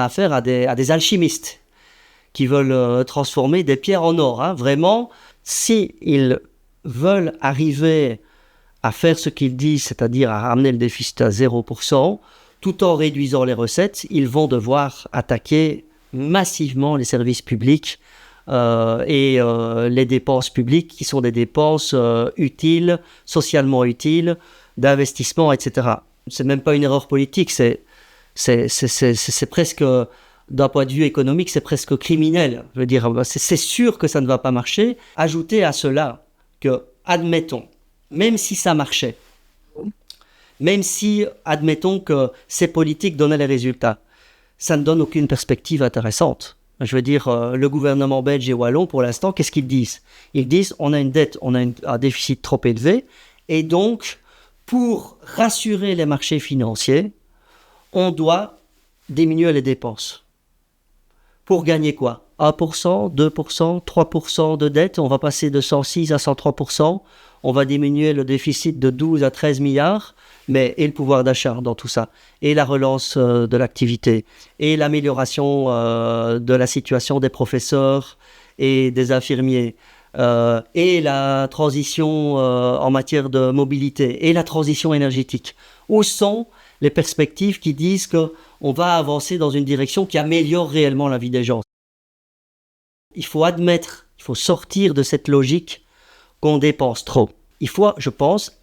a affaire à des alchimistes qui veulent transformer des pierres en or. Hein. Vraiment, s'ils veulent arriver à faire ce qu'ils disent, c'est-à-dire à ramener le déficit à 0%, tout en réduisant les recettes, ils vont devoir attaquer massivement les services publics et les dépenses publiques qui sont des dépenses utiles, socialement utiles, d'investissement, etc. C'est même pas une erreur politique, c'est presque, d'un point de vue économique, c'est presque criminel. Je veux dire, c'est sûr que ça ne va pas marcher. Ajoutez à cela que, admettons, même si ça marchait, même si, admettons que ces politiques donnaient les résultats, ça ne donne aucune perspective intéressante. Je veux dire, le gouvernement belge et wallon, pour l'instant, qu'est-ce qu'ils disent ? Ils disent, on a une dette, on a un déficit trop élevé, et donc, pour rassurer les marchés financiers, on doit diminuer les dépenses. Pour gagner quoi ? 1%, 2%, 3% de dette, on va passer de 106 à 103%, on va diminuer le déficit de 12 à 13 milliards, mais et le pouvoir d'achat dans tout ça, et la relance de l'activité, et l'amélioration de la situation des professeurs et des infirmiers, et la transition en matière de mobilité, et la transition énergétique. Où sont les perspectives qui disent qu'on va avancer dans une direction qui améliore réellement la vie des gens ? Il faut admettre, il faut sortir de cette logique qu'on dépense trop. Il faut, je pense,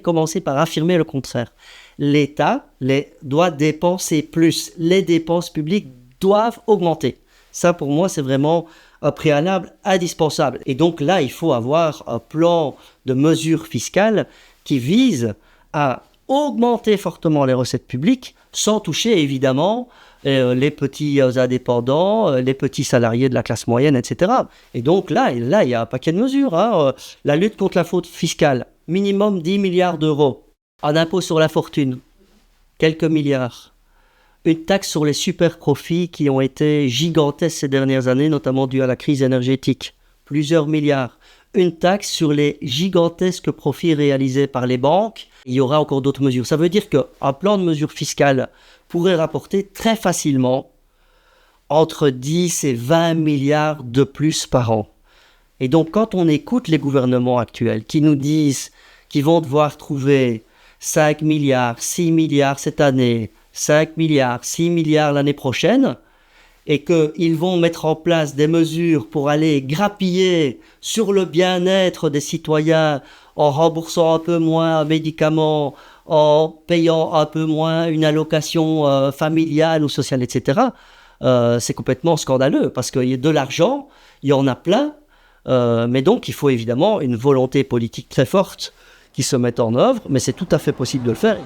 commencer par affirmer le contraire. L'État doit dépenser plus. Les dépenses publiques doivent augmenter. Ça, pour moi, c'est vraiment un préalable indispensable. Et donc là, il faut avoir un plan de mesures fiscales qui vise à augmenter fortement les recettes publiques sans toucher, évidemment, les petits indépendants, les petits salariés de la classe moyenne, etc. Et donc là, il y a un paquet de mesures. Hein. La lutte contre la fraude fiscale, minimum 10 milliards d'euros. Un impôt sur la fortune, quelques milliards. Une taxe sur les super profits qui ont été gigantesques ces dernières années, notamment dû à la crise énergétique. Plusieurs milliards. Une taxe sur les gigantesques profits réalisés par les banques. Il y aura encore d'autres mesures. Ça veut dire qu'un plan de mesures fiscales pourrait rapporter très facilement entre 10 et 20 milliards de plus par an. Et donc, quand on écoute les gouvernements actuels qui nous disent qu'ils vont devoir trouver 5 milliards, 6 milliards cette année, 5 milliards, 6 milliards l'année prochaine, et qu'ils vont mettre en place des mesures pour aller grappiller sur le bien-être des citoyens en remboursant un peu moins un médicament, en payant un peu moins une allocation familiale ou sociale, etc. C'est complètement scandaleux parce qu'il y a de l'argent, il y en a plein, mais donc il faut évidemment une volonté politique très forte qui se mette en œuvre, mais c'est tout à fait possible de le faire.